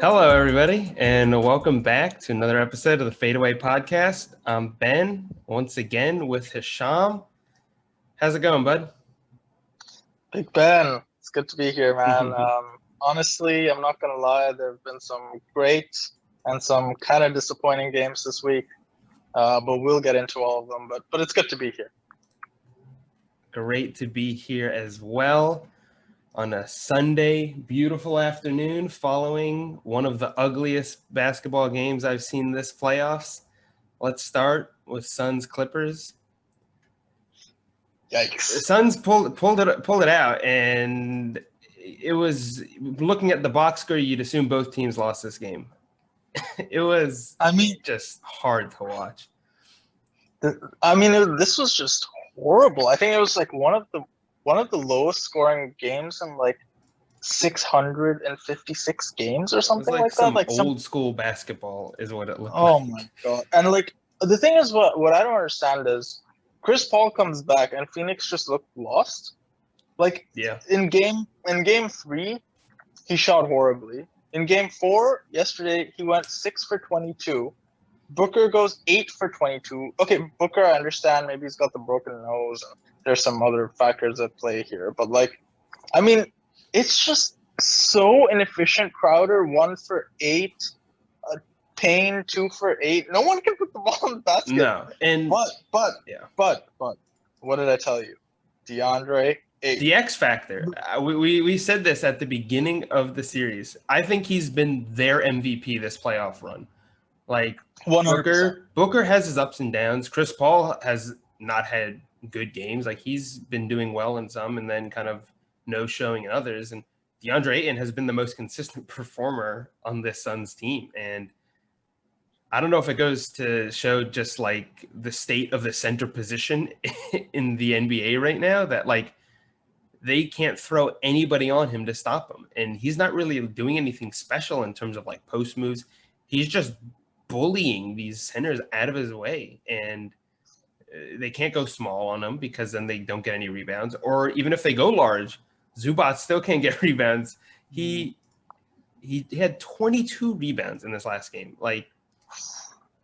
Hello, everybody, and welcome back to another episode of the Fadeaway Podcast. I'm Ben, once again with Hisham. How's it going, bud? Big Ben, it's good to be here, man. Honestly, I'm not gonna lie, there have been some great and some kind of disappointing games this week, but we'll get into all of them. But it's good to be here. Great to be here as well on a Sunday, beautiful afternoon following one of the ugliest basketball games I've seen this playoffs. Let's start with Suns Clippers. Yikes! The Suns pulled it out, and it was looking at the box score. You'd assume both teams lost this game. It was, just hard to watch. This was just horrible. I think it was like one of the lowest scoring games in like 656 games or something like some that. Like old school basketball is what it looked like. Oh my god! And like the thing is, what I don't understand is Chris Paul comes back and Phoenix just looked lost. Like in game 3, he shot horribly. In game 4 yesterday, he went 6 for 22. Booker goes 8 for 22. Okay, Booker, I understand maybe he's got the broken nose. There's some other factors at play here, but it's just so inefficient. Crowder 1 for 8. Payne 2 for 8. No one can put the ball in the basket. No, and but what did I tell you? Deandre Ayton. The X factor. We said this at the beginning of the series. I think he's been their MVP this playoff run. Like 100%. Booker has his ups and downs. Chris Paul has not had good games. Like he's been doing well in some and then kind of no showing in others. And Deandre Ayton has been the most consistent performer on this Suns team. And I don't know if it goes to show just like the state of the center position in the NBA right now that like they can't throw anybody on him to stop him. And he's not really doing anything special in terms of like post moves. He's just bullying these centers out of his way. And they can't go small on him because then they don't get any rebounds. Or even if they go large, Zubac still can't get rebounds. He had 22 rebounds in this last game. Like,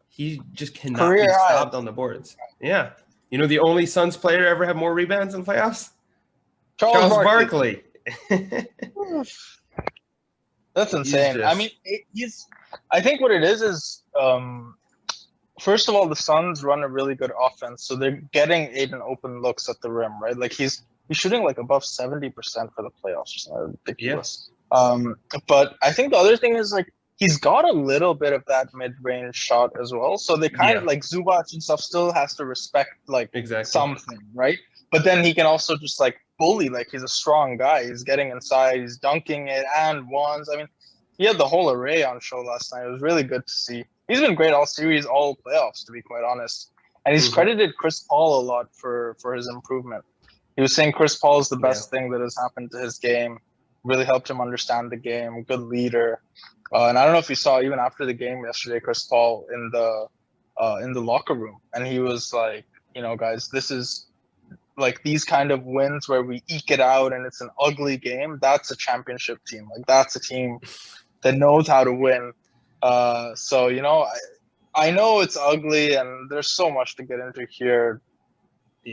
he just cannot be stopped on the boards. Yeah. You know, the only Suns player to ever have more rebounds in playoffs? Charles Barkley. That's insane. I think what it is first of all, the Suns run a really good offense, so they're getting Ayton open looks at the rim, right? Like he's shooting like above 70% for the playoffs or something ridiculous. Yeah. But I think the other thing is like he's got a little bit of that mid-range shot as well. So they kind of like Zubac and stuff still has to respect like something, right? But then he can also just like bully, like he's a strong guy. He's getting inside, he's dunking it and ones. I mean, he had the whole array on show last night. It was really good to see. He's been great all series, all playoffs, to be quite honest. And he's credited Chris Paul a lot for his improvement. He was saying Chris Paul is the best thing that has happened to his game. Really helped him understand the game. Good leader. And I don't know if you saw even after the game yesterday, Chris Paul in the locker room, and he was like, you know, guys, this is like these kind of wins where we eke it out and it's an ugly game. That's a championship team. Like that's a team that knows how to win. So you know, I know it's ugly and there's so much to get into here,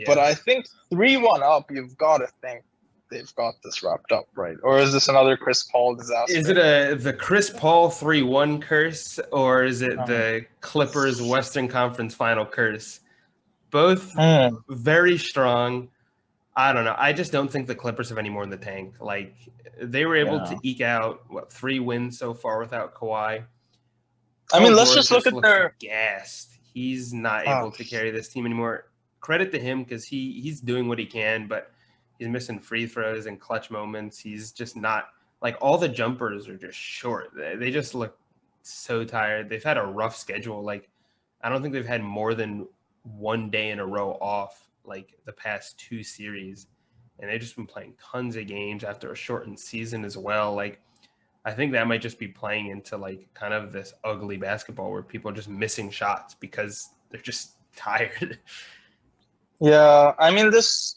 but I think 3-1 up, you've got to think they've got this wrapped up, right? Or is this another Chris Paul disaster? Is it the Chris Paul 3-1 curse, or is it the Clippers Western Conference Final curse? Both very strong. I don't know. I just don't think the Clippers have any more in the tank. Like they were able to eke out 3 wins so far without Kawhi. I mean, let's just look at their gassed. He's not able to carry this team anymore. Credit to him because he's doing what he can, but he's missing free throws and clutch moments. He's just not like all the jumpers are just short. They just look so tired. They've had a rough schedule. Like I don't think they've had more than 1 day in a row off like the past 2 series. And they've just been playing tons of games after a shortened season as well. Like I think that might just be playing into like kind of this ugly basketball where people are just missing shots because they're just tired. Yeah, I mean this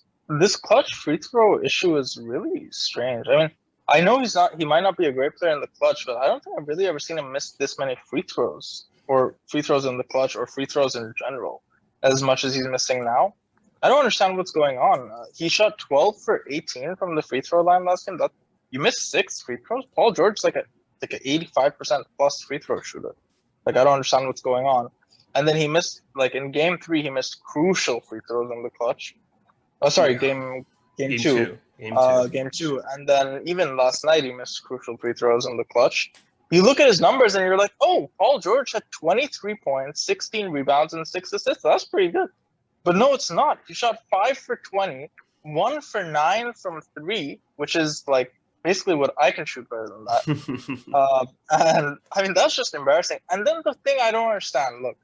clutch free throw issue is really strange. I mean, I know he might not be a great player in the clutch, but I don't think I've really ever seen him miss this many free throws or free throws in the clutch or free throws in general as much as he's missing now. I don't understand what's going on. He shot 12 for 18 from the free throw line last game. That you missed 6 free throws. Paul George's like an 85% plus free throw shooter. Like I don't understand what's going on. And then he missed like in game 3 he missed crucial free throws in the clutch. Oh, sorry, Yeah. game Game two. two. Game two. Game 2. And then even last night he missed crucial free throws in the clutch. You look at his numbers and you're like, oh, Paul George had 23 points, 16 rebounds, and 6 assists. That's pretty good. But no, it's not. He shot 5 for 20, 1 for 9 from 3, which is like basically what I can shoot better than that. And I mean, that's just embarrassing. And then the thing I don't understand, look,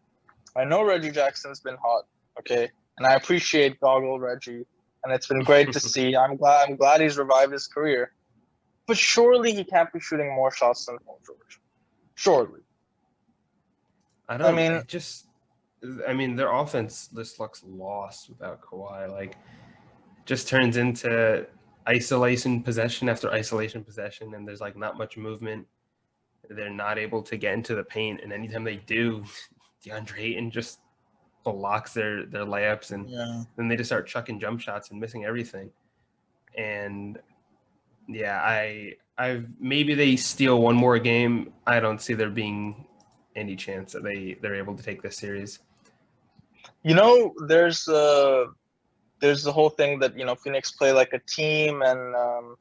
I know Reggie Jackson's been hot, okay? And I appreciate Goggle Reggie, and it's been great to see. I'm glad he's revived his career. But surely he can't be shooting more shots than Paul George. Surely. I mean, their offense just looks lost without Kawhi. Like, just turns into isolation possession after isolation possession, and there's like not much movement. They're not able to get into the paint, and anytime they do, Deandre Ayton just blocks their layups, and then they just start chucking jump shots and missing everything. And yeah, I've maybe they steal one more game. I don't see there being any chance that they're able to take this series. You know, there's the whole thing that, you know, Phoenix play like a team, and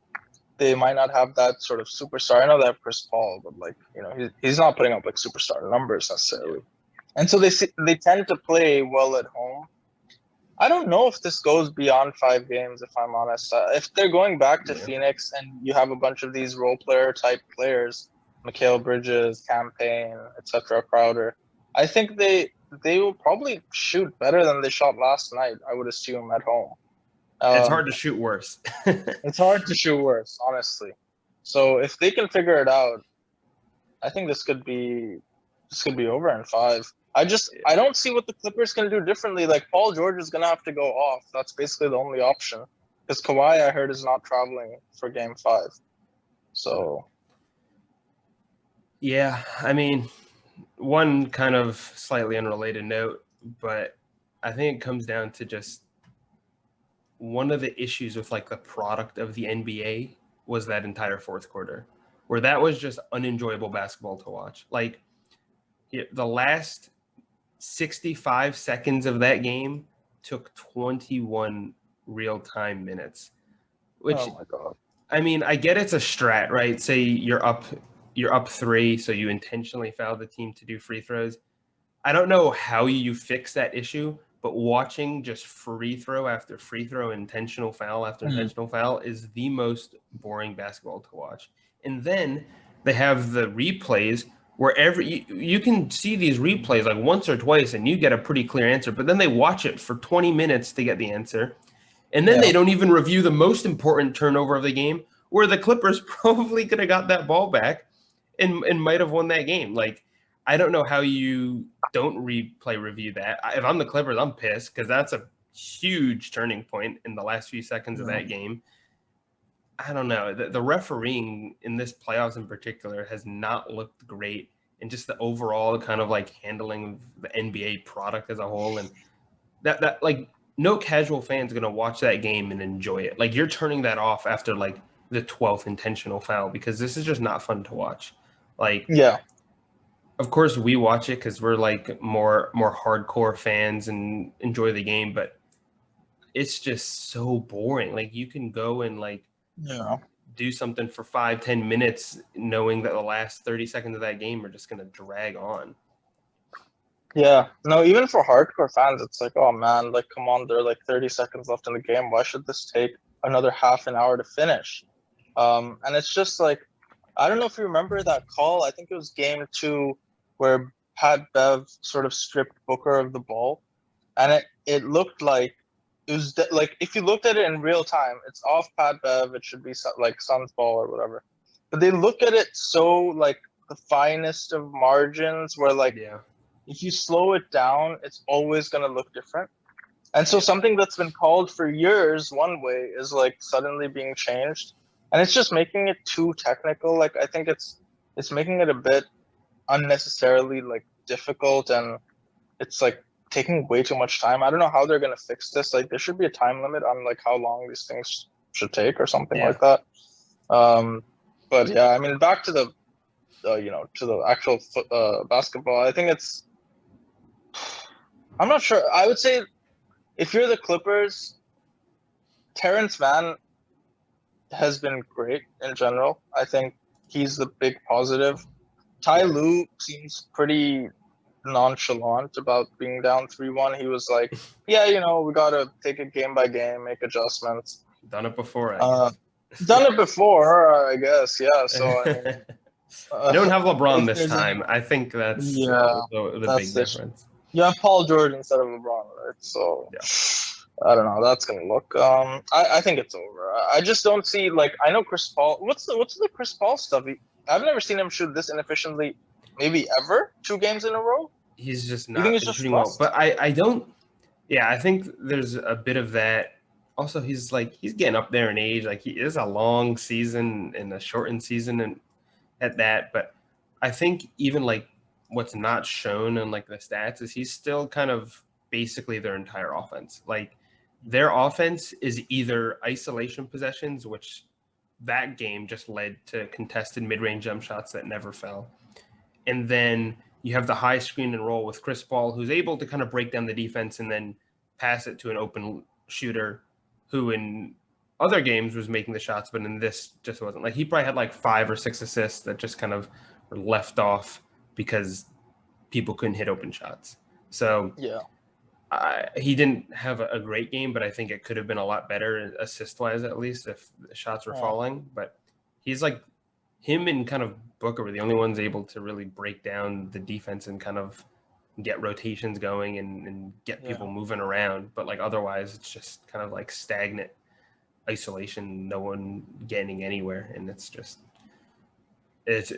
they might not have that sort of superstar. I know they have Chris Paul, but like, you know, he's not putting up like superstar numbers necessarily. And so they tend to play well at home. I don't know if this goes beyond 5 games, if I'm honest. If they're going back to Phoenix and you have a bunch of these role player type players, Mikal Bridges, Campaign, etc., Crowder, I think they will probably shoot better than they shot last night, I would assume, at home. It's hard to shoot worse. It's hard to shoot worse, honestly. So if they can figure it out, I think this could be over in 5. I don't see what the Clippers can do differently. Like, Paul George is gonna have to go off. That's basically the only option. Because Kawhi, I heard, is not traveling for game 5. So yeah, I mean, one kind of slightly unrelated note, but I think it comes down to just one of the issues with like the product of the NBA was that entire fourth quarter, where that was just unenjoyable basketball to watch. Like, the last 65 seconds of that game took 21 real-time minutes, which, oh my God. I mean, I get it's a strat, right? Say you're up 3, so you intentionally foul the team to do free throws. I don't know how you fix that issue, but watching just free throw after free throw, intentional foul after intentional foul is the most boring basketball to watch. And then they have the replays wherever you can see these replays like once or twice and you get a pretty clear answer, but then they watch it for 20 minutes to get the answer. And then they don't even review the most important turnover of the game, where the Clippers probably could have got that ball back and might have won that game. Like, I don't know how you don't review that. If I'm the Clippers, I'm pissed because that's a huge turning point in the last few seconds of that game. I don't know. The refereeing in this playoffs in particular has not looked great, and just the overall kind of like handling of the NBA product as a whole. And that like, no casual fan's going to watch that game and enjoy it. Like, you're turning that off after like the 12th intentional foul, because this is just not fun to watch. Like, of course we watch it because we're like more hardcore fans and enjoy the game, but it's just so boring. Like, you can go and like do something for 5-10 minutes knowing that the last 30 seconds of that game are just going to drag on. Yeah, no, even for hardcore fans, it's like, oh man, like, come on, there are like 30 seconds left in the game. Why should this take another half an hour to finish? And it's just like, I don't know if you remember that call. I think it was game 2 where Pat Bev sort of stripped Booker of the ball, and it looked like it was like, if you looked at it in real time, it's off Pat Bev. It should be like Suns ball or whatever. But they look at it so like the finest of margins, where like if you slow it down, it's always going to look different. And so something that's been called for years one way is like suddenly being changed. and it's just making it too technical. Like I think it's making it a bit unnecessarily like difficult, and it's like taking way too much time. I don't know how they're gonna fix this. Like there should be a time limit on like how long these things should take or something like that. But yeah, I mean, back to the to the actual basketball. I think it's. I'm not sure. I would say if you're the Clippers, Terrence Mann has been great in general. I think he's the big positive. Ty Lue seems pretty nonchalant about being down 3-1. He was like, yeah, we got to take it game by game, make adjustments. Done it before, I guess. Done it before, I guess. Yeah. So, I mean, you don't have LeBron this time. I think that's the that's big difference. You have Paul George instead of LeBron, right? So, I don't know. That's gonna look. I think it's over. I just don't see like I know Chris Paul. What's the Chris Paul stuff? I've never seen him shoot this inefficiently, maybe ever. 2 games in a row. He's just not been shooting well. But I don't. Yeah, I think there's a bit of that. Also, he's getting up there in age. Like he is a long season and a shortened season, and at that. But I think even like what's not shown in like the stats is he's still kind of basically their entire offense. Like their offense is either isolation possessions, which that game just led to contested mid-range jump shots that never fell. And then you have the high screen and roll with Chris Paul, who's able to kind of break down the defense and then pass it to an open shooter who in other games was making the shots, but in this just wasn't. Like he probably had like 5 or 6 assists that just kind of were left off because people couldn't hit open shots. So yeah. He didn't have a great game, but I think it could have been a lot better assist-wise, at least, if the shots were falling. But he's like him and kind of Booker were the only ones able to really break down the defense and kind of get rotations going and get people moving around. But like otherwise, it's just kind of like stagnant isolation, no one getting anywhere, and it's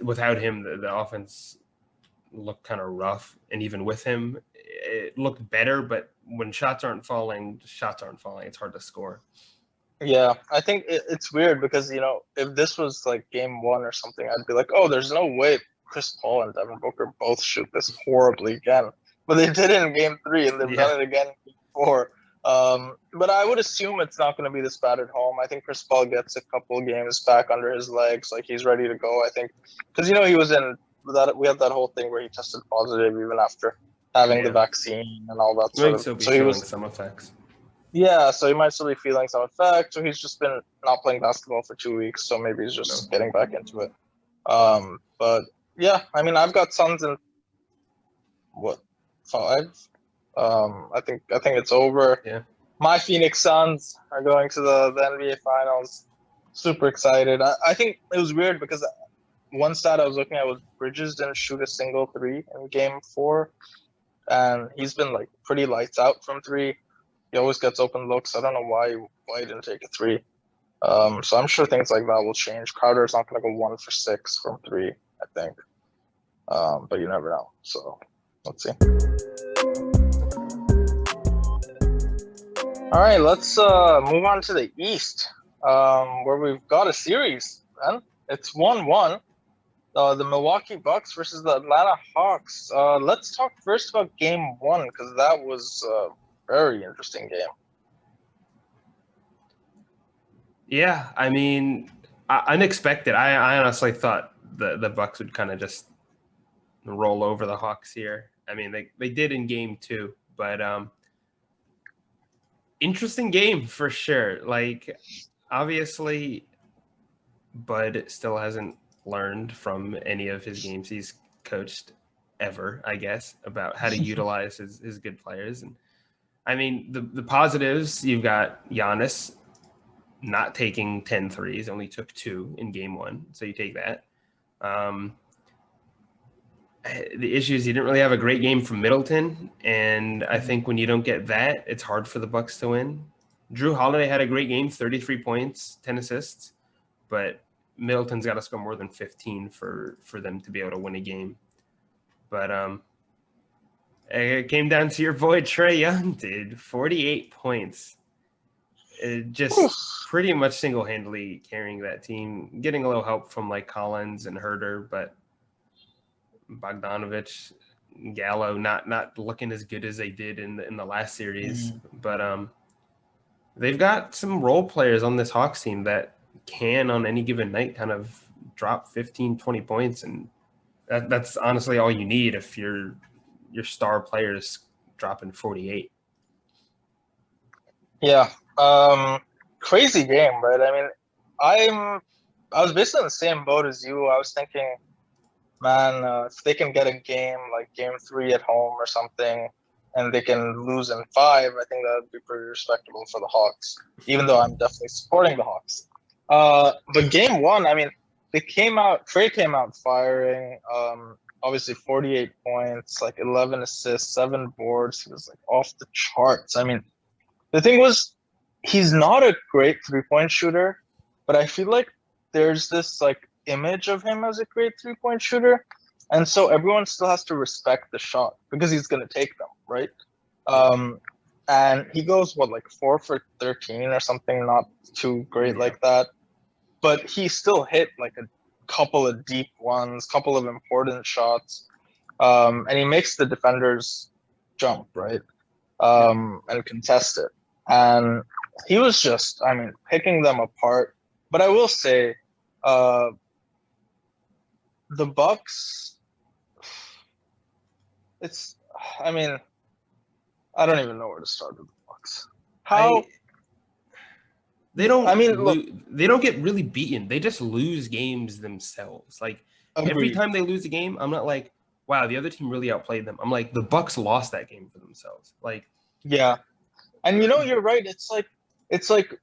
without him the offense looked kind of rough, and even with him it looked better, but when shots aren't falling, it's hard to score. Yeah, I think it's weird because if this was like game 1 or something, I'd be like, oh, there's no way Chris Paul and Devin Booker both shoot this horribly again, but they did it in game 3 and they've done it again in game 4. But I would assume it's not going to be this bad at home. I think Chris Paul gets a couple games back under his legs, like he's ready to go. I think because he was in that, we had that whole thing where he tested positive even after having the vaccine and all that sort of. So he was some effects. Yeah, so he might still be feeling some effects. So he's just been not playing basketball for 2 weeks, so maybe he's just getting back into it. But yeah, I mean, I've got Suns in 5. I think it's over. Yeah. My Phoenix Suns are going to the NBA Finals. Super excited. I think it was weird because one stat I was looking at was Bridges didn't shoot a single 3 in game 4, and he's been like pretty lights out from 3. He always gets open looks. I don't know why he didn't take a 3. So I'm sure things like that will change. Crowder's not going to go 1 for 6 from 3, I think. But you never know. So let's see. All right, let's move on to the East, where we've got a series, man. It's 1-1. The Milwaukee Bucks versus the Atlanta Hawks. Let's talk first about game 1 because that was a very interesting game. Yeah, I mean, unexpected. I honestly thought the Bucks would kind of just roll over the Hawks here. I mean, they did in game 2, but interesting game for sure. Like, obviously, Bud still hasn't learned from any of his games he's coached ever, I guess, about how to utilize his good players. And I mean, the positives, you've got Giannis not taking 10 threes, only took 2 in game 1. So you take that. The issue is he didn't really have a great game from Middleton. And I think when you don't get that, it's hard for the Bucks to win. Drew Holiday had a great game, 33 points, 10 assists, but Middleton's got to score more than 15 for them to be able to win a game. But it came down to your boy Trae Young, dude. 48 points. just pretty much single-handedly carrying that team, getting a little help from like Collins and Herder, but Bogdanovich, Gallo not looking as good as they did in the last series. But they've got some role players on this Hawks team that can on any given night kind of drop 15, 20 points, and that's honestly all you need if your star players dropping 48. Yeah. Crazy game, right? I mean, I was basically in the same boat as you. I was thinking, man, if they can get a game like game 3 at home or something, and they can lose in 5, I think that would be pretty respectable for the Hawks, even though I'm definitely supporting the Hawks. But game 1, I mean, Trey came out firing, obviously 48 points, like 11 assists, 7 boards. He was like off the charts. I mean, the thing was, he's not a great 3-point shooter, but I feel like there's this like image of him as a great 3-point shooter, and so everyone still has to respect the shot because he's going to take them, right? And he goes like 4 for 13 or something, not too great like that, but he still hit like a couple of deep ones, couple of important shots, and he makes the defenders jump, right? And contest it. And he was just, I mean, picking them apart. But I will say, the Bucks, I mean, I don't even know where to start with the Bucks. They don't get really beaten. They just lose games themselves. Like every time they lose a game, I'm not like, wow, the other team really outplayed them. I'm like, the Bucks lost that game for themselves. Like, yeah. And you're right. It's like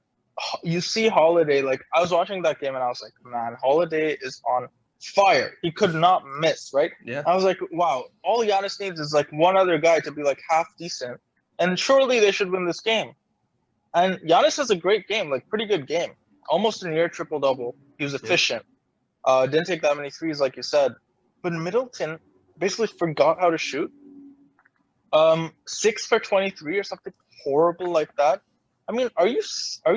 you see Holiday. Like I was watching that game and I was like, man, Holiday is on fire. He could not miss, right? Yeah. I was like, wow, all Giannis needs is like one other guy to be like half decent, and surely they should win this game. And Giannis has a great game, like pretty good game, almost a near triple-double. He was efficient. Didn't take that many threes, like you said. But Middleton basically forgot how to shoot. 6 for 23 or something horrible like that. I mean, are you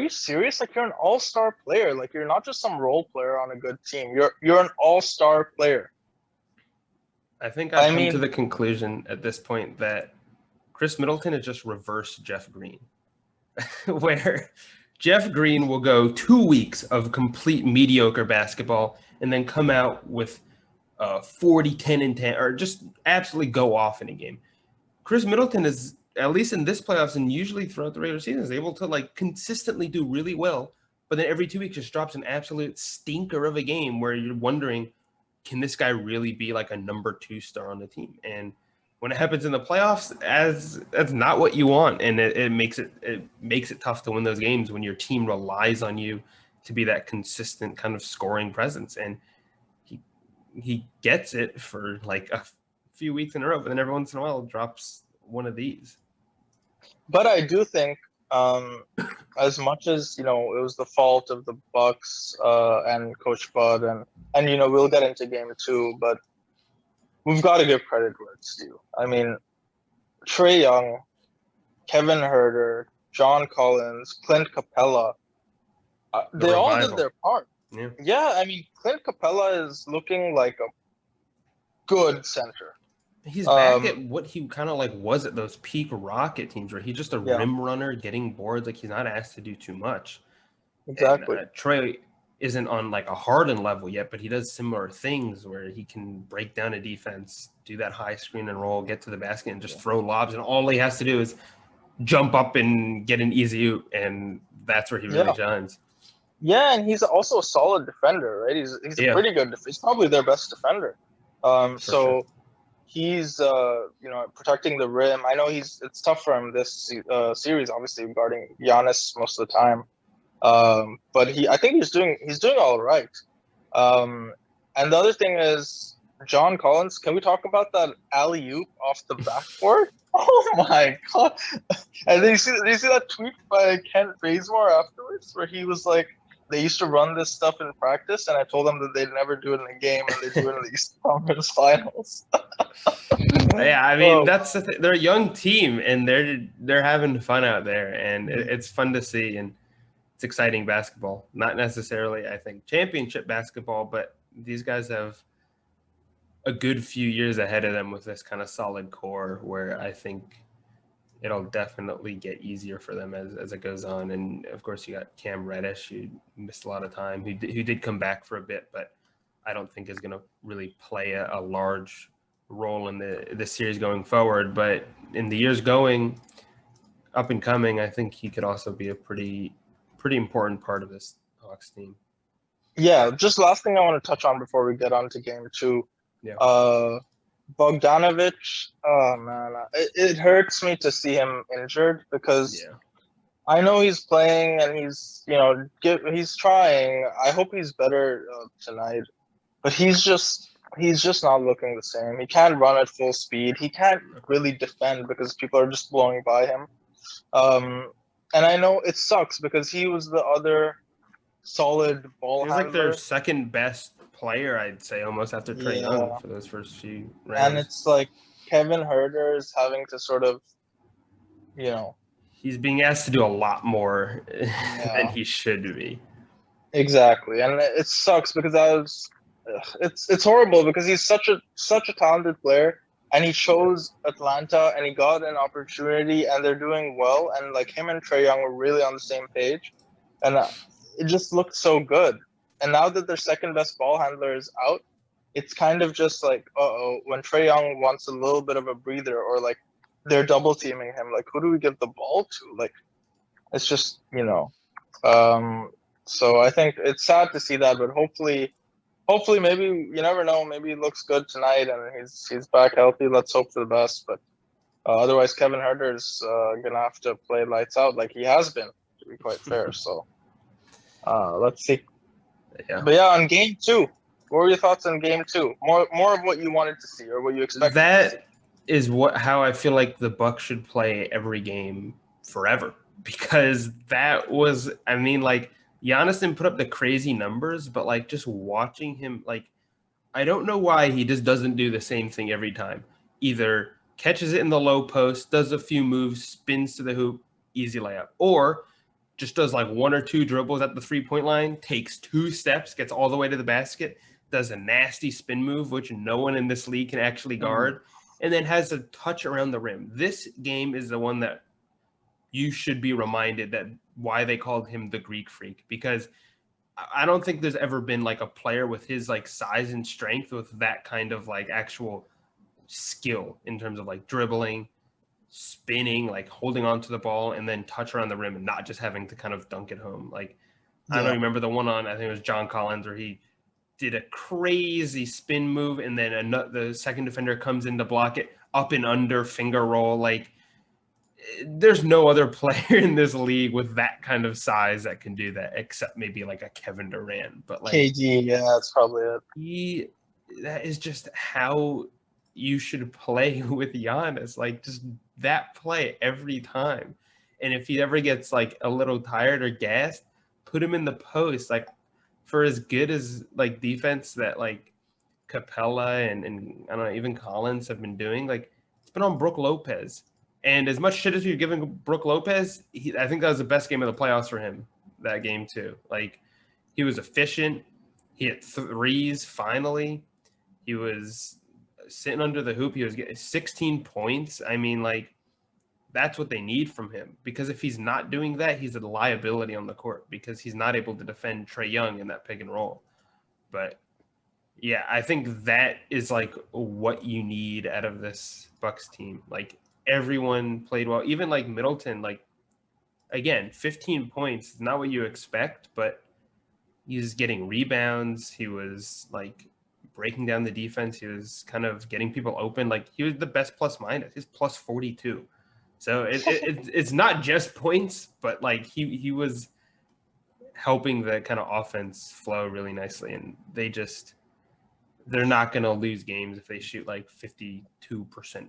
serious? Like, you're an all-star player. Like, you're not just some role player on a good team. You're an all-star player. I think I've come to the conclusion at this point that Chris Middleton is just reverse Jeff Green, where Jeff Green will go 2 weeks of complete mediocre basketball and then come out with 40, 10, and 10, or just absolutely go off in a game. Chris Middleton is, at least in this playoffs and usually throughout the regular season, is able to like consistently do really well, but then every 2 weeks just drops an absolute stinker of a game where you're wondering, can this guy really be like a number 2 star on the team? And when it happens in the playoffs, that's not what you want, and it makes it tough to win those games when your team relies on you to be that consistent kind of scoring presence. And he gets it for like a few weeks in a row, but then every once in a while drops one of these. But I do think, as much as it was the fault of the Bucks and Coach Bud, and we'll get into game 2, but we've got to give credit where it's due. I mean, Trae Young, Kevin Herter, John Collins, Clint Capella, they all did their part. Yeah, I mean, Clint Capella is looking like a good center. He's back at what he kind of like was at those peak Rocket teams where he's just a rim runner getting boards. Like, he's not asked to do too much. Exactly. And, Trae isn't on like a Harden level yet, but he does similar things where he can break down a defense, do that high screen and roll, get to the basket, and just throw lobs. And all he has to do is jump up and get an easy oop, and that's where he really shines. Yeah, and he's also a solid defender, right? He's a pretty good defender. He's probably their best defender. So he's protecting the rim. I know it's tough for him this series, obviously, guarding Giannis most of the time. But I think he's doing all right. And the other thing is John Collins. Can we talk about that alley-oop off the backboard? Oh my god! And then you see that tweet by Kent Bazemore afterwards, where he was like, they used to run this stuff in practice, and I told them that they'd never do it in a game, and they do it in the Eastern Conference Finals. Yeah, I mean, that's they're a young team, and they're having fun out there, and it's fun to see. And it's exciting basketball. Not necessarily, I think, championship basketball, but these guys have a good few years ahead of them with this kind of solid core where I think it'll definitely get easier for them as it goes on. And of course, you got Cam Reddish, who missed a lot of time, who did come back for a bit, but I don't think is going to really play a large role in the series going forward. But in the years going up and coming, I think he could also be a pretty important part of this Hawks team. Yeah, just last thing I want to touch on before we get on to game 2. Yeah. Bogdanovic, oh man, it hurts me to see him injured because I know he's playing and he's he's trying. I hope he's better tonight, but he's just not looking the same. He can't run at full speed. He can't really defend because people are just blowing by him. And I know it sucks because he was the other solid ball handler. He was like their second best player, I'd say, almost after Trae Young for those first few rounds. And it's like Kevin Huerter is having to sort of, he's being asked to do a lot more than he should be. Exactly, and it sucks because it's horrible because he's such a talented player, and he chose Atlanta and he got an opportunity and they're doing well, and like him and Trae Young were really on the same page, and it just looked so good. And now that their second best ball handler is out, it's kind of just like, when Trae Young wants a little bit of a breather or like they're double teaming him, like who do we give the ball to? Like it's just, so I think it's sad to see that, but hopefully maybe, you never know, maybe he looks good tonight and he's back healthy. Let's hope for the best. But otherwise Kevin Huerter is gonna have to play lights out like he has been, to be quite fair. So let's see. Yeah. But yeah, on game 2, what were your thoughts on game 2? More of what you wanted to see or what you expected. That is how I feel like the Bucks should play every game forever, because that was, I mean, like Giannis didn't put up the crazy numbers, but like just watching him, like I don't know why he just doesn't do the same thing every time. Either catches it in the low post, does a few moves, spins to the hoop, easy layup, or just does like 1 or 2 dribbles at the 3-point line, takes 2 steps, gets all the way to the basket, does a nasty spin move, which no one in this league can actually guard, and then has a touch around the rim. This game is the one that you should be reminded that why they called him the Greek Freak, because I don't think there's ever been like a player with his like size and strength with that kind of like actual skill in terms of like dribbling, spinning, like holding on to the ball and then touch around the rim and not just having to kind of dunk it home. Like, I don't remember the one on, I think it was John Collins, where he did a crazy spin move and then the second defender comes in to block it, up and under finger roll. Like, there's no other player in this league with that kind of size that can do that, except maybe like a Kevin Durant. But like KD, yeah, that's probably it. That is just how you should play with Giannis. Like, just that play every time. And if he ever gets like a little tired or gassed, put him in the post. Like, for as good as like defense that like Capella and I don't know, even Collins have been doing, like it's been on Brook Lopez. And as much shit as we've given Brook Lopez, I think that was the best game of the playoffs for him, that game too. Like, he was efficient. He hit threes finally. He was sitting under the hoop. He was getting 16 points. I mean, like, that's what they need from him, because if he's not doing that, he's a liability on the court because he's not able to defend Trae Young in that pick and roll. But yeah, I think that is like what you need out of this Bucks team. Like, everyone played well, even like Middleton. Like, again, 15 points is not what you expect, but he's getting rebounds. He was like breaking down the defense. He was kind of getting people open. Like, he was the best plus minus. He's plus 42. So it's not just points, but like he was helping the kind of offense flow really nicely. And they're not going to lose games if they shoot like 52%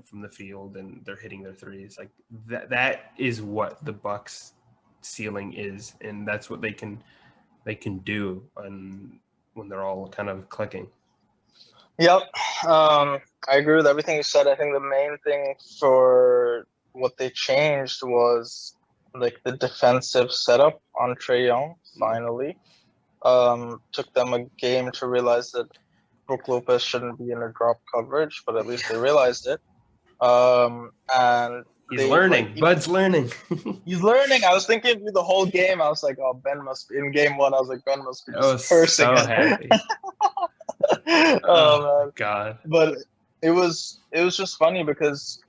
from the field and they're hitting their threes. Like that is what the Bucks ceiling is. And that's what they can do when they're all kind of clicking. Yep. I agree with everything you said. I think the main thing for what they changed was like the defensive setup on Trae Young finally. Took them a game to realize that Brook Lopez shouldn't be in a drop coverage, but at least they realized it. And he's learning. Bud's learning. He's learning. I was thinking through the whole game. I was like, "Oh, Ben must be in game one." I was like, "Ben must be just cursing." So happy. Oh man, God! But it was just funny because,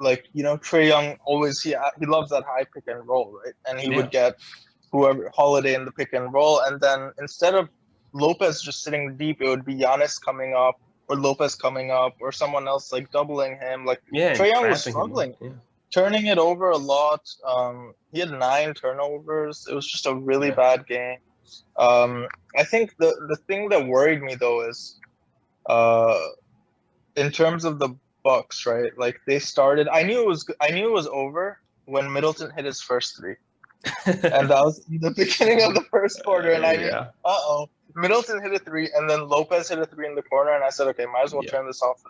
like, you know, Trae Young always he loves that high pick and roll, right? And he would get whoever Holiday in the pick and roll, and then instead of Lopez just sitting deep, it would be Giannis coming up or Lopez coming up or someone else like doubling him. Like Trae Young was struggling, turning it over a lot. He had 9 turnovers. It was just a really bad game. I think the thing that worried me though is in terms of the Bucks, right? Like they started. I knew it was over when Middleton hit his first 3. And that was the beginning of the first quarter, and I knew, Middleton hit a 3, and then Lopez hit a 3 in the corner, and I said, okay, might as well turn this off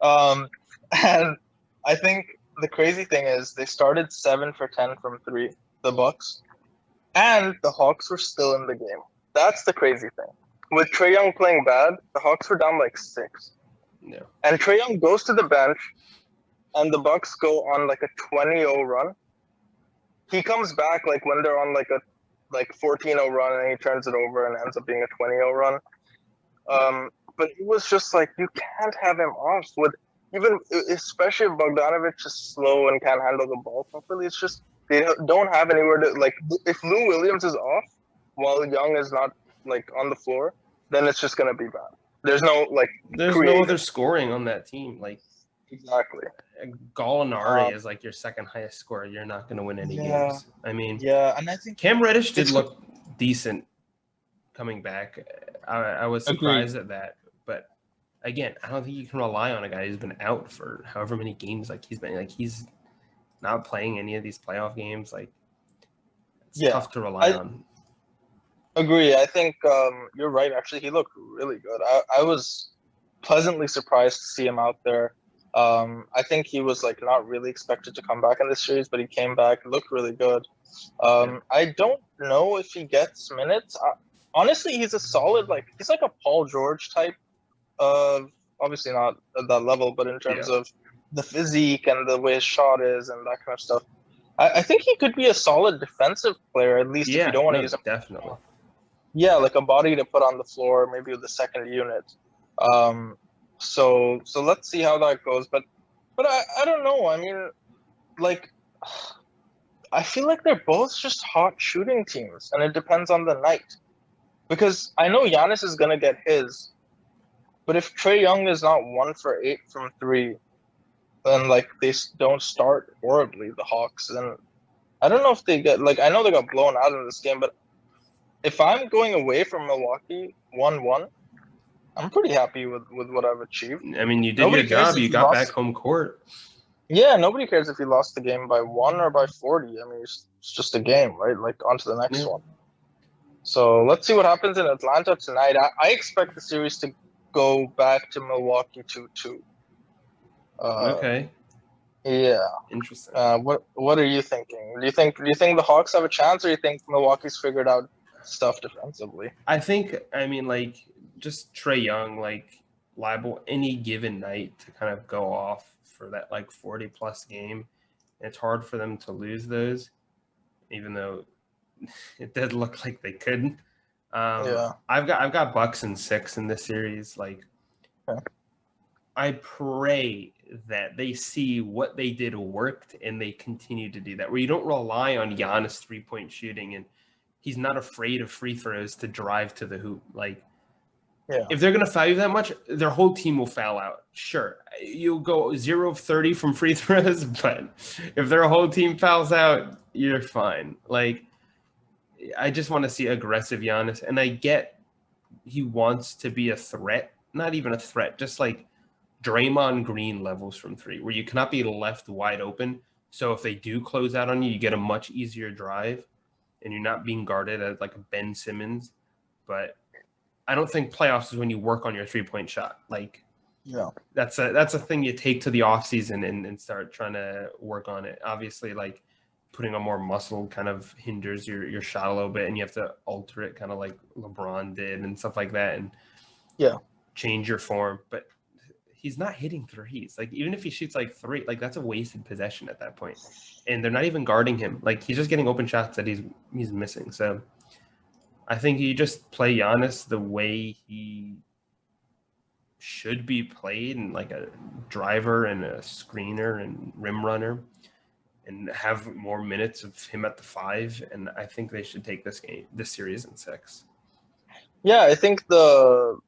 now. And I think the crazy thing is they started 7 for 10 from 3, the Bucks, and the Hawks were still in the game. That's the crazy thing. With Trae Young playing bad, the Hawks were down like 6. Yeah. And Trae Young goes to the bench, and the Bucks go on like a 20-0 run. He comes back like when they're on like a 14-0 run, and he turns it over and ends up being a 20-0 run. But it was just like you can't have him off with especially if Bogdanovic is slow and can't handle the ball properly. It's just they don't have anywhere to like. If Lou Williams is off while Young is not like on the floor, then it's just gonna be bad. There's no no other scoring on that team. Like exactly. Gallinari is like your second highest scorer. You're not going to win any games. I mean, and I think Cam Reddish did look decent coming back. I was surprised at that, but again, I don't think you can rely on a guy who's been out for however many games. Like he's been, like he's not playing any of these playoff games. Like it's tough to rely on. Agree. I think you're right. Actually, he looked really good. I was pleasantly surprised to see him out there. I think he was like not really expected to come back in this series, but he came back, looked really good. I don't know if he gets minutes. Honestly, he's a solid he's like a Paul George type of, obviously not at that level, but in terms of the physique and the way his shot is and that kind of stuff. I think he could be a solid defensive player, at least if you don't want to use him. Definitely. Yeah, like a body to put on the floor, maybe with the second unit. So let's see how that goes. But I don't know. I mean, like, I feel like they're both just hot shooting teams, and it depends on the night. Because I know Giannis is gonna get his, but if Trae Young is not 1 for 8 from 3, then like they don't start horribly, the Hawks. And I don't know if they get I know they got blown out in this game, but if I'm going away from Milwaukee 1-1. I'm pretty happy with what I've achieved. I mean, you did your job. You got back home court. Yeah, nobody cares if you lost the game by 1 or by 40. I mean, it's just a game, right? Like, on to the next one. So let's see what happens in Atlanta tonight. I expect the series to go back to Milwaukee 2-2. Okay. Yeah. Interesting. What are you thinking? Do you think the Hawks have a chance, or do you think Milwaukee's figured out stuff defensively? I think, I mean, like, just Trae Young, like, liable any given night to kind of go off for that, like, 40-plus game. And it's hard for them to lose those, even though it did look like they couldn't. I've got Bucks in 6 in this series. Like, I pray that they see what they did worked and they continue to do that, where you don't rely on Giannis 3-point shooting and he's not afraid of free throws to drive to the hoop. Like, if they're going to foul you that much, their whole team will foul out. Sure, you'll go 0 of 30 from free throws, but if their whole team fouls out, you're fine. Like, I just want to see aggressive Giannis, and I get he wants to be a threat, not even a threat, just like Draymond Green levels from 3, where you cannot be left wide open. So if they do close out on you, you get a much easier drive, and you're not being guarded as like a Ben Simmons. But I don't think playoffs is when you work on your 3-point shot. Like, that's a thing you take to the offseason and start trying to work on it. Obviously, like, putting on more muscle kind of hinders your shot a little bit, and you have to alter it kind of like LeBron did and stuff like that, and change your form. But he's not hitting threes. Like, even if he shoots like 3, like that's a wasted possession at that point. And they're not even guarding him. Like, he's just getting open shots that he's missing. So I think you just play Giannis the way he should be played, and like a driver and a screener and rim runner, and have more minutes of him at the 5. And I think they should take this series in 6. Yeah, I think to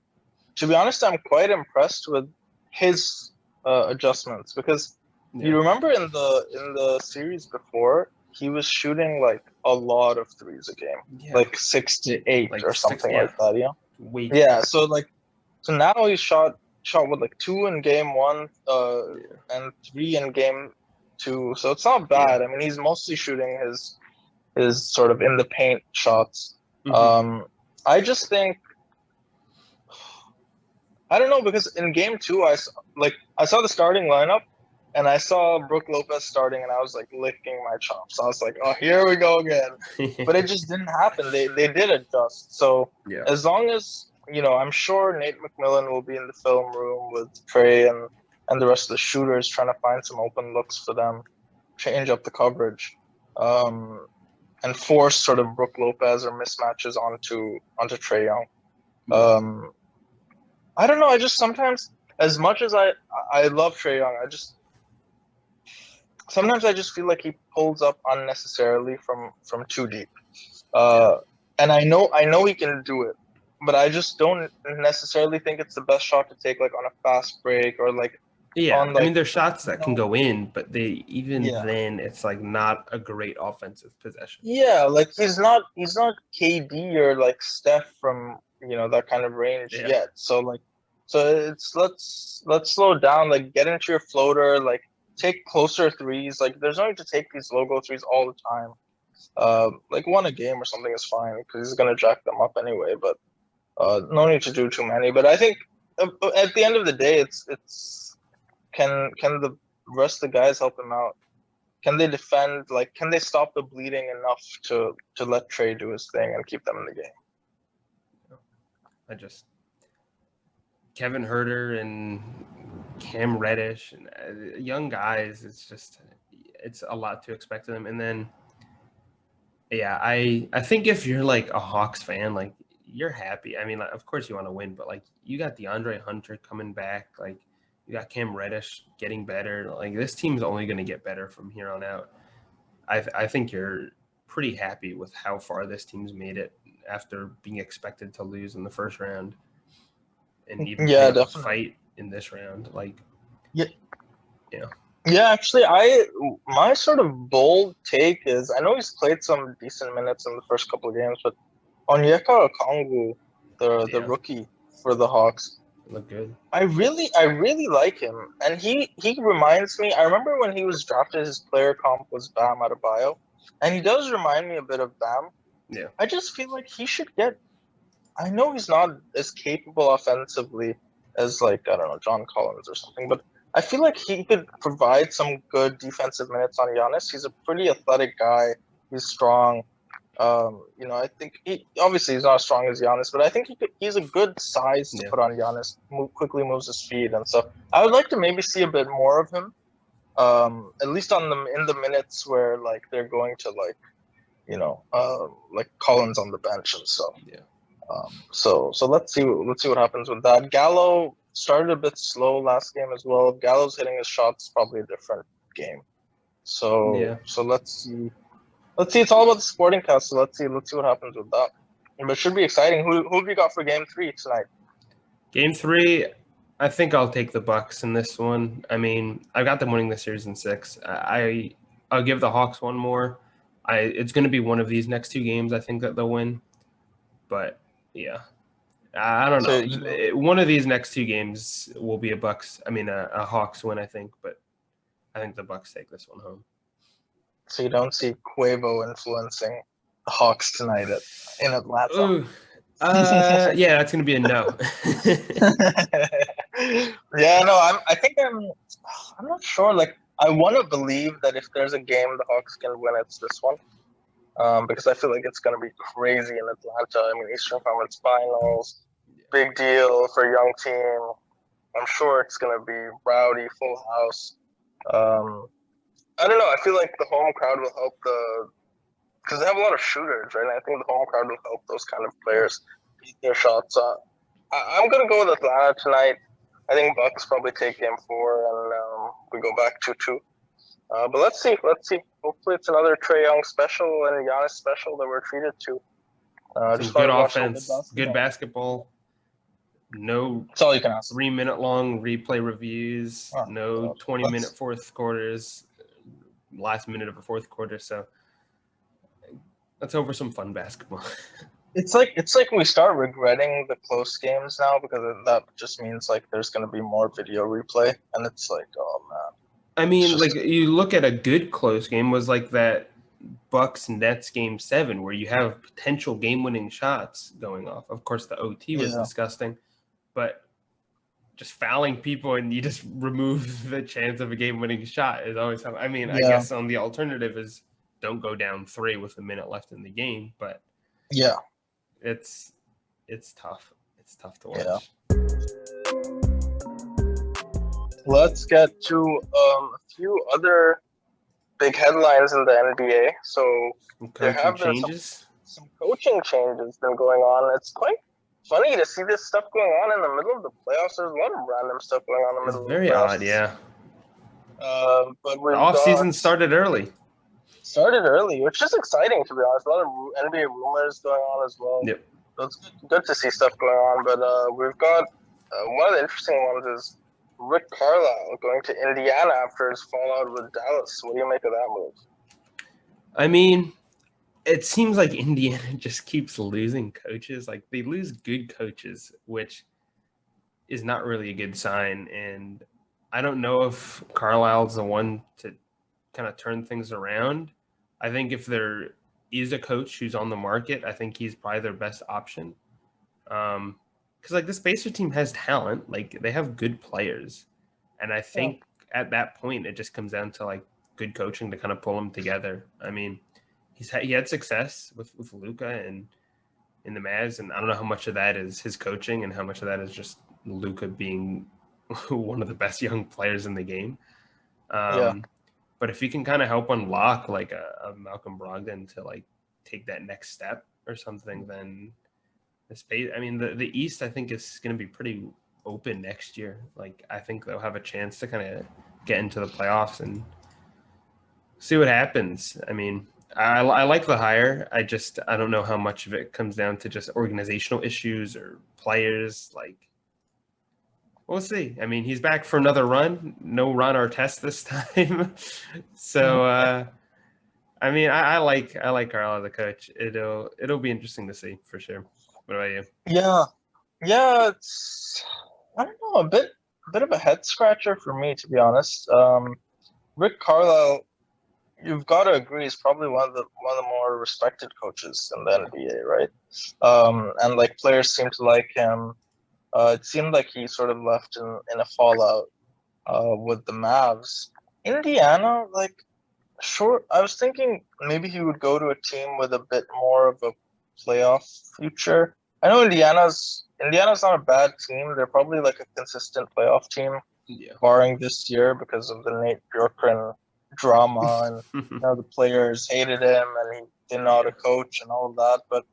be honest, I'm quite impressed with his adjustments, because you remember in the series before, he was shooting like a lot of threes a game, like 6 to 8 like or something like that. So now he shot with like 2 in game 1, and 3 in game 2. So it's not bad. I mean, he's mostly shooting his sort of in the paint shots. I just think, I don't know, because in game 2, I saw the starting lineup, and I saw Brook Lopez starting, and I was like licking my chops. I was like, oh, here we go again. But it just didn't happen. They did adjust. So as long as, I'm sure Nate McMillan will be in the film room with Trey and the rest of the shooters, trying to find some open looks for them, change up the coverage, and force sort of Brook Lopez or mismatches onto Trae Young. I don't know. I just sometimes, as much as I love Trae Young, sometimes I just feel like he pulls up unnecessarily from too deep. And I know he can do it, but I just don't necessarily think it's the best shot to take, like on a fast break or like. I mean, there's shots that can go in, but then it's like not a great offensive possession. Yeah, like he's not KD or like Steph from that kind of range yet. So it's let's slow down, like get into your floater, like take closer threes. Like there's no need to take these logo threes all the time. Like 1 a game or something is fine, because he's gonna jack them up anyway. But no need to do too many. But I think at the end of the day, it's can the rest of the guys help him out? Can they defend? Like, can they stop the bleeding enough to let Trey do his thing and keep them in the game? Kevin Huerter and Cam Reddish and young guys, it's a lot to expect of them. And then, I think if you're like a Hawks fan, like you're happy. I mean, like, of course you want to win, but like you got DeAndre Hunter coming back, like you got Cam Reddish getting better. Like this team's only going to get better from here on out. I think you're pretty happy with how far this team's made it after being expected to lose in the first round, and even fight in this round. Like, actually, my sort of bold take is, I know he's played some decent minutes in the first couple of games, but Onyeka Okongwu, the rookie for the Hawks, look good. I really like him, and he reminds me. I remember when he was drafted, his player comp was Bam Adebayo, and he does remind me a bit of Bam. Yeah. I just feel like he should get. I know he's not as capable offensively as, like, I don't know, John Collins or something, but I feel like he could provide some good defensive minutes on Giannis. He's a pretty athletic guy. He's strong. I think obviously he's not as strong as Giannis, but I think he's a good size to put on Giannis. Quickly moves his feet, and so I would like to maybe see a bit more of him, at least in the minutes where like they're going to like Collins on the bench and stuff. So let's see what happens with that. Gallo started a bit slow last game as well. If Gallo's hitting his shots, probably a different game. So let's see. It's all about the sporting cast. So let's see what happens with that. But it should be exciting. Who have you got for game 3 tonight? Game 3, I think I'll take the Bucks in this one. I mean, I got them winning the series in 6. I'll give the Hawks one more. It's going to be one of these next 2 games, I think, that they'll win. But I don't know. One of these next 2 games will be a Hawks win, I think. But I think the Bucks take this one home. So you don't see Quavo influencing the Hawks tonight in Atlanta? That's going to be a no. I'm not sure. Like, I want to believe that if there's a game the Hawks can win, it's this one. Because I feel like it's going to be crazy in Atlanta. I mean, Eastern Conference Finals, big deal for a young team. I'm sure it's going to be rowdy, full house. I don't know. I feel like the home crowd will help because they have a lot of shooters, right? And I think the home crowd will help those kind of players beat their shots. I'm going to go with Atlanta tonight. I think Bucks probably take game 4 and we go back 2-2. But let's see. Hopefully, it's another Trae Young special and Giannis special that we're treated to. Some good offense, good basketball. No, that's all you can ask. 3-minute long replay reviews. No 20-minute fourth quarters. Last minute of a fourth quarter. So let's hope for some fun basketball. It's like we start regretting the close games now because that just means like there's going to be more video replay, and it's like, oh man. I mean, like you look at a good close game was like that Bucks Nets game 7 where you have potential game-winning shots going off. Of course, the OT was disgusting, but just fouling people and you just remove the chance of a game-winning shot is always something. I mean, I guess on the alternative is don't go down 3 with a minute left in the game, but it's tough. It's tough to watch. Yeah. Let's get to a few other big headlines in the NBA. So there have been some coaching changes been going on. It's quite funny to see this stuff going on in the middle of the playoffs. There's a lot of random stuff going on in the middle of the playoffs. It's very odd, yeah. But the off-season started early. Which is exciting, to be honest. A lot of NBA rumors going on as well. Yep. So it's good to see stuff going on. But we've got one of the interesting ones is Rick Carlisle going to Indiana after his fallout with Dallas. What do you make of that move? I mean, it seems like Indiana just keeps losing coaches. Like they lose good coaches, which is not really a good sign. And I don't know if Carlisle's the one to kind of turn things around. I think if there is a coach who's on the market, I think he's probably their best option. Because like this Spacer team has talent, like they have good players, and I think at that point it just comes down to like good coaching to kind of pull them together. I mean, he had success with Luka and in the Mavs, and I don't know how much of that is his coaching and how much of that is just Luka being one of the best young players in the game. But if he can kind of help unlock like a Malcolm Brogdon to like take that next step or something, then the space. I mean, the East I think is going to be pretty open next year. Like I think they'll have a chance to kind of get into the playoffs and see what happens. I mean, I like the hire. I don't know how much of it comes down to just organizational issues or players. Like, we'll see. I mean, he's back for another run. No Ron Artest this time. So, I mean, I like Carl as a coach. It'll be interesting to see for sure. What about you? Yeah. It's I don't know, a bit of a head scratcher for me, to be honest. Rick Carlisle, you've got to agree, is probably one of the more respected coaches in the NBA, right? And like players seem to like him. It seemed like he sort of left in a fallout with the Mavs. Indiana, like, sure, I was thinking maybe he would go to a team with a bit more of a playoff future. I know Indiana's not a bad team. They're probably like a consistent playoff team, barring this year because of the Nate Bjorkgren drama and the players hated him and he didn't know how to coach and all of that. But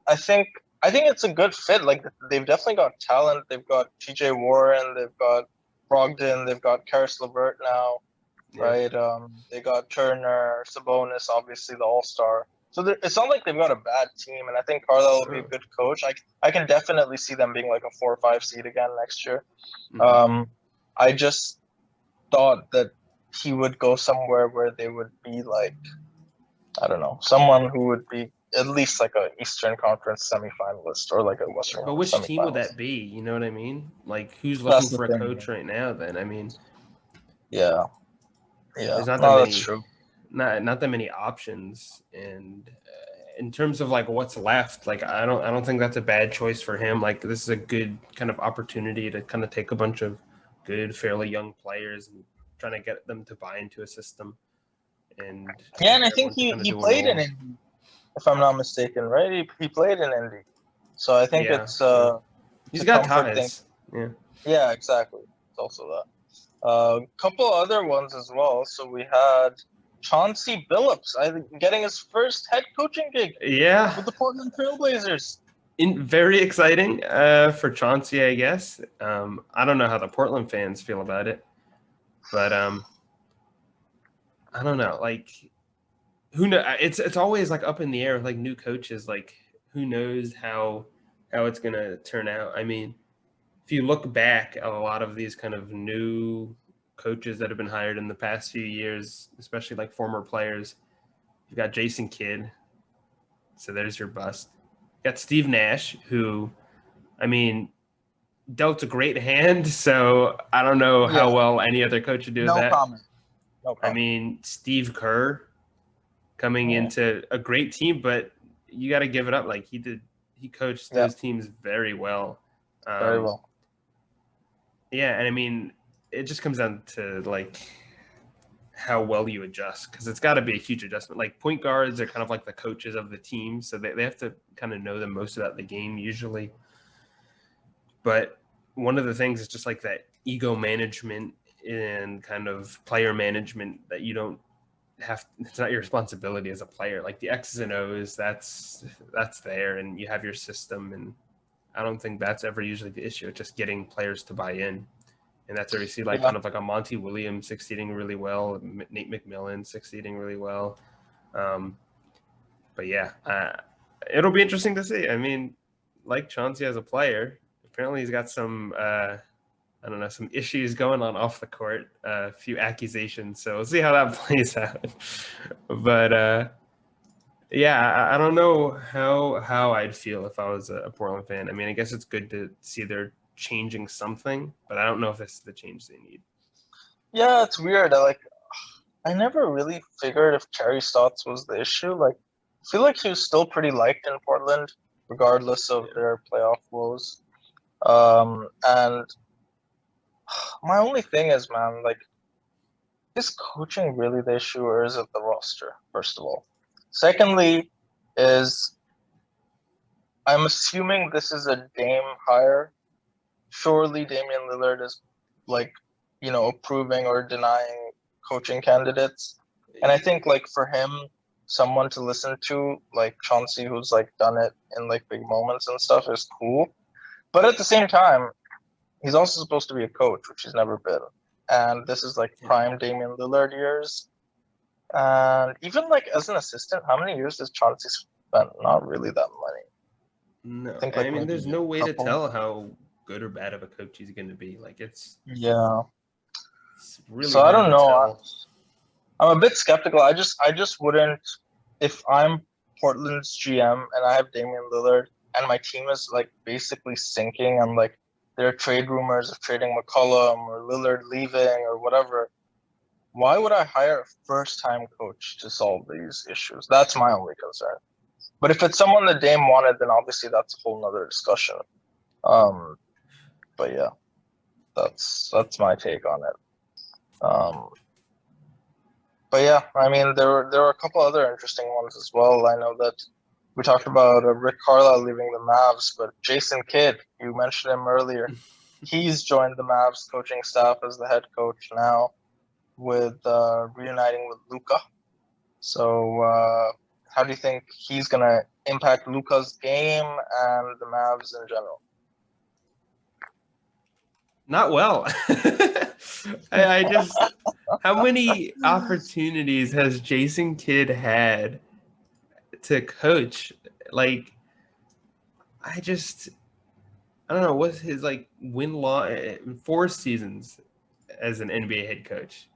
I think it's a good fit. Like they've definitely got talent. They've got T.J. Warren. They've got Brogdon. They've got Karis LeVert now, right? They got Turner, Sabonis, obviously the All-Star. So it's not like they've got a bad team, and I think Carlisle will be a good coach. I can definitely see them being like a 4 or 5 seed again next year. I just thought that he would go somewhere where they would be like, I don't know, someone who would be at least like a Eastern Conference semifinalist or like a Western. But which team would that be? You know what I mean? Like who's looking for a coach right now? Then I mean, yeah. There's not that many. That's true. Not that many options, and in terms of like what's left, like I don't think that's a bad choice for him. Like this is a good kind of opportunity to kind of take a bunch of good, fairly young players and trying to get them to buy into a system. And I think he played in Indy, if I'm not mistaken, right? He played in Indy, so I think it's he's got ties. Thing. Yeah, exactly. It's also that. Couple other ones as well. So we had Chauncey Billups, I think, getting his first head coaching gig. Yeah, with the Portland Trailblazers. Very exciting for Chauncey, I guess. I don't know how the Portland fans feel about it, but I don't know. Like, who know? It's always like up in the air with like new coaches. Like, who knows how it's gonna turn out? I mean, if you look back at a lot of these kind of new coaches that have been hired in the past few years, especially like former players, you've got Jason Kidd. So there's your bust. You got Steve Nash, who, I mean, dealt a great hand. So I don't know how well any other coach would do that. No comment. I mean, Steve Kerr coming into a great team, but you got to give it up. Like he coached those teams very well. Very well. Yeah, and I mean, it just comes down to like how well you adjust, because it's got to be a huge adjustment. Like point guards are kind of like the coaches of the team, so they have to kind of know the most about the game usually. But one of the things is just like that ego management and kind of player management that you don't have. It's not your responsibility as a player. Like the X's and O's, that's there, and you have your system, and I don't think that's ever usually the issue. It's just getting players to buy in. And that's where we see like kind of like a Monty Williams succeeding really well, Nate McMillan succeeding really well. But yeah, it'll be interesting to see. I mean, like Chauncey as a player, apparently he's got some, I don't know, some issues going on off the court, a few accusations. So we'll see how that plays out. But yeah, I don't know how I'd feel if I was a Portland fan. I mean, I guess it's good to see they're changing something, but I don't know if this is the change they need. Yeah, it's weird. I never really figured if Terry Stotts was the issue. Like, I feel like he was still pretty liked in Portland, regardless of their playoff woes. And my only thing is, man, like, is coaching really the issue, or is it the roster, first of all? Secondly, is I'm assuming this is a Dame hire. Surely Damian Lillard is like, approving or denying coaching candidates. And I think like for him, someone to listen to, like Chauncey, who's like done it in like big moments and stuff, is cool. But at the same time, he's also supposed to be a coach, which he's never been. And this is like prime Damian Lillard years. And even like as an assistant, how many years does Chauncey spend? Not really that many. No, I mean, there's no way to tell how good or bad of a coach he's going to be. Like it's really. So I don't know. I'm a bit skeptical. I just wouldn't, if I'm Portland's GM and I have Damian Lillard and my team is like basically sinking and like there are trade rumors of trading McCollum or Lillard leaving or whatever. Why would I hire a first-time coach to solve these issues? That's my only concern. But if it's someone that Dame wanted, then obviously that's a whole nother discussion. But yeah, that's my take on it. But yeah, I mean, there were a couple other interesting ones as well. I know that we talked about Rick Carlisle leaving the Mavs, but Jason Kidd, you mentioned him earlier. He's joined the Mavs coaching staff as the head coach now, with reuniting with Luka. So how do you think he's going to impact Luka's game and the Mavs in general? Not well. I just, how many opportunities has Jason Kidd had to coach? Like, I don't know, what's his like win-loss 4 seasons as an NBA head coach.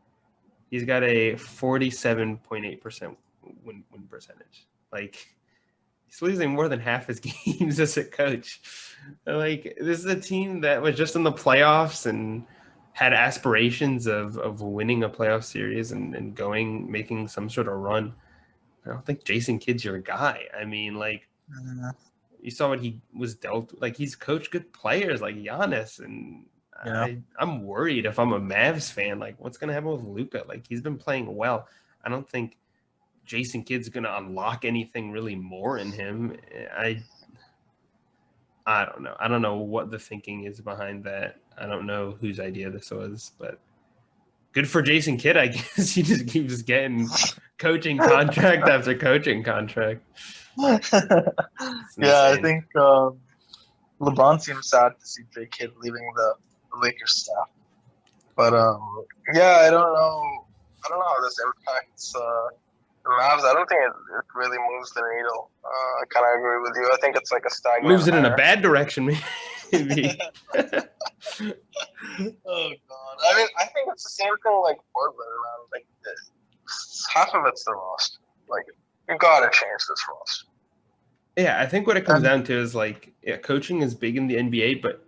He's got a 47.8% win percentage. Like, he's losing more than half his games as a coach. Like, this is a team that was just in the playoffs and had aspirations of winning a playoff series and making some sort of run. I don't think Jason Kidd's your guy. I mean, like, you saw what he was dealt. Like, he's coached good players like Giannis, and Yeah. I'm worried if I'm a Mavs fan. Like, what's going to happen with Luka? Like, he's been playing well. I don't think Jason Kidd's going to unlock anything really more in him. I don't know. I don't know what the thinking is behind that. I don't know whose idea this was, but good for Jason Kidd, I guess. He just keeps getting coaching contract after coaching contract. Yeah, I think LeBron seems sad to see J Kidd leaving the Lakers staff. But yeah, I don't know how this impacts the Mavs. I don't think it really moves the needle. I kind of agree with you. I think it's like a stagnant. Moves it in a bad direction, maybe. Oh God! I mean, I think it's the same thing like Portland, man. Like half of it's the roster. Like you gotta change this roster. Yeah, I think what it comes down to is like, yeah, coaching is big in the NBA, but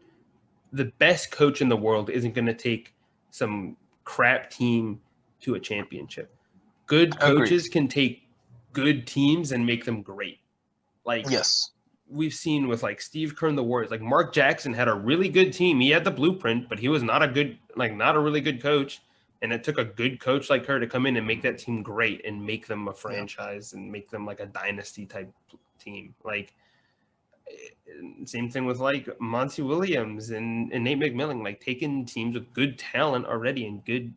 the best coach in the world isn't going to take some crap team to a championship. Good coaches can take good teams and make them great. Like, yes, we've seen with like Steve Kerr and the Warriors. Like, Mark Jackson had a really good team. He had the blueprint, but he was not a really good coach. And it took a good coach like Kerr to come in and make that team great and make them a franchise and make them like a dynasty type team. Like, same thing with like Monty Williams and Nate McMillan, like taking teams with good talent already and good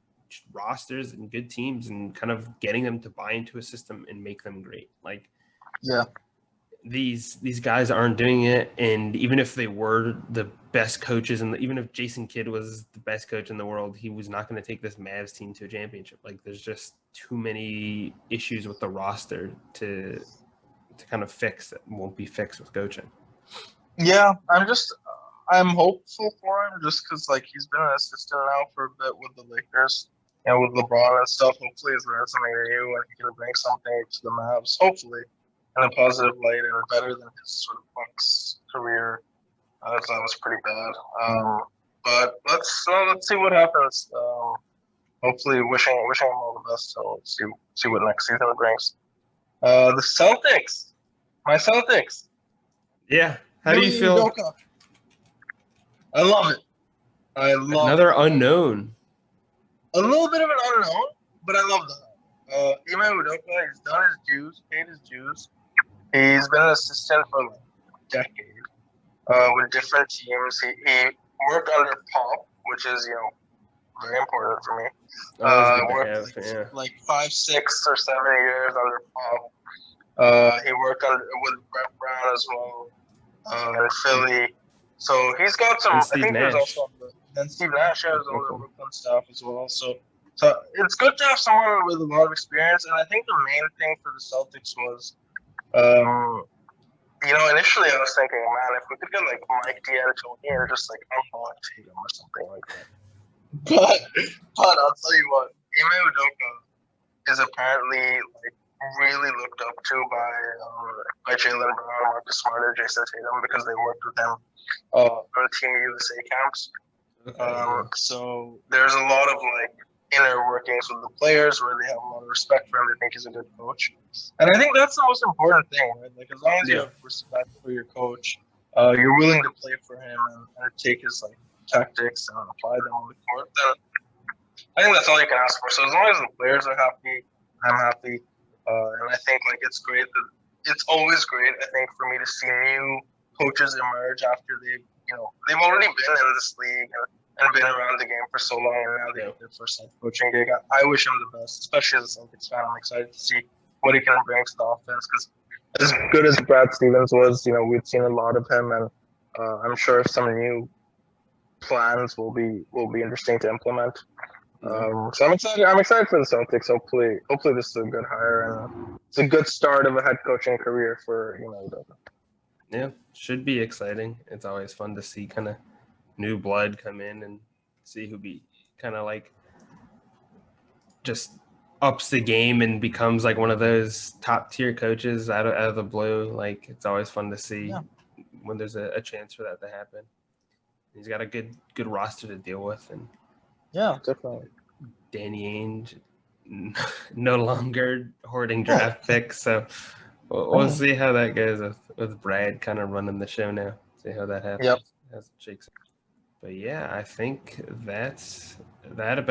rosters and good teams and kind of getting them to buy into a system and make them great. Like, yeah, these guys aren't doing it. And even if they were the best coaches, and even if Jason Kidd was the best coach in the world, he was not going to take this Mavs team to a championship. Like, there's just too many issues with the roster to kind of fix that won't be fixed with coaching. Yeah, I'm hopeful for him just because like he's been an assistant now for a bit with the Lakers and with LeBron and stuff. Hopefully he's learned something new and he can bring something to the Mavs. Hopefully in a positive light and better than his sort of Bucks career. That was pretty bad. But let's see what happens. Hopefully wishing him all the best. So let's see what next season brings. The Celtics, my Celtics. Yeah. How do you feel? I love it. Another unknown. A little bit of an unknown, but I love that. Ime Udoka, he's done his dues, paid his dues. He's been an assistant for like a decade with different teams. He worked under Pop, which is, very important for me. Worked like 5, 6, or 7 years under Pop. He worked with Brett Brown as well in Philly. So he's got some. I think Nash. There's also then Steve Nash has all the Brooklyn stuff as well. So it's good to have someone with a lot of experience. And I think the main thing for the Celtics was, initially I was thinking, man, if we could get like Mike D'Antoni or just like unlock Tatum or something like that. But I'll tell you what, Ime Udoka is apparently like really looked up to by Jaylen Brown, Marcus Smart, and Jason Tatum because they worked with him on Team USA camps. So there's a lot of like inner workings with the players where they have a lot of respect for him. They think he's a good coach, and I think that's the most important thing, right? Like as long as you have respect for your coach, you're willing to play for him and take his like tactics and apply them on the court. Then I think that's all you can ask for. So as long as the players are happy, I'm happy. And I think like it's great that it's always great. I think for me to see new coaches emerge after they've already been in this league and been around the game for so long, and now they have their first head coaching gig. I wish him the best, especially as a Celtics fan. I'm excited to see what he can bring to the offense because as good as Brad Stevens was, we've seen a lot of him, and I'm sure some new plans will be interesting to implement. So I'm excited for the Celtics. Hopefully this is a good hire and it's a good start of a head coaching career for Udoka. Yeah, should be exciting. It's always fun to see kind of new blood come in and see who be kind of like just ups the game and becomes like one of those top tier coaches out of the blue. Like it's always fun to see when there's a chance for that to happen. He's got a good roster to deal with, and yeah, definitely. Danny Ainge no longer hoarding draft picks, so we'll see how that goes with Brad kind of running the show now. See how that happens. Yep. As it shakes. But yeah, I think that'll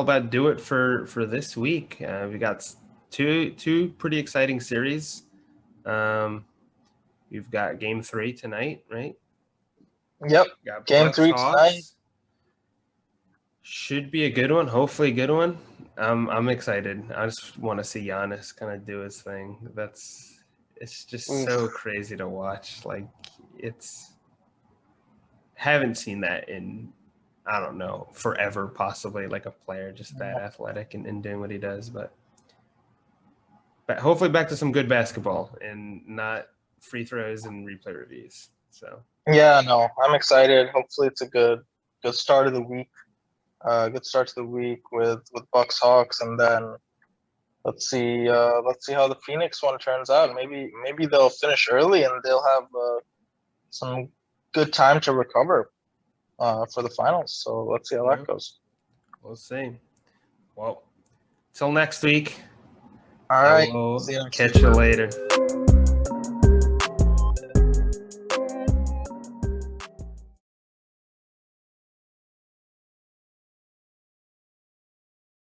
about do it for this week. We got two pretty exciting series. We've got Game 3 tonight, right? Yep. Got Game Bucks 3 Hawks. tonight. Should be a good one. Hopefully, a good one. I'm excited. I just want to see Giannis kind of do his thing. It's just so crazy to watch. Like, haven't seen that in, I don't know, forever, possibly, like a player just that athletic and doing what he does. But hopefully back to some good basketball and not free throws and replay reviews. So yeah, no, I'm excited. Hopefully it's a good start of the week. Good start to the week with Bucks Hawks, and then let's see how the Phoenix one turns out. Maybe they'll finish early and they'll have some good time to recover for the finals. So let's see how that goes. We'll see. Well, till next week. All right. I will catch you later.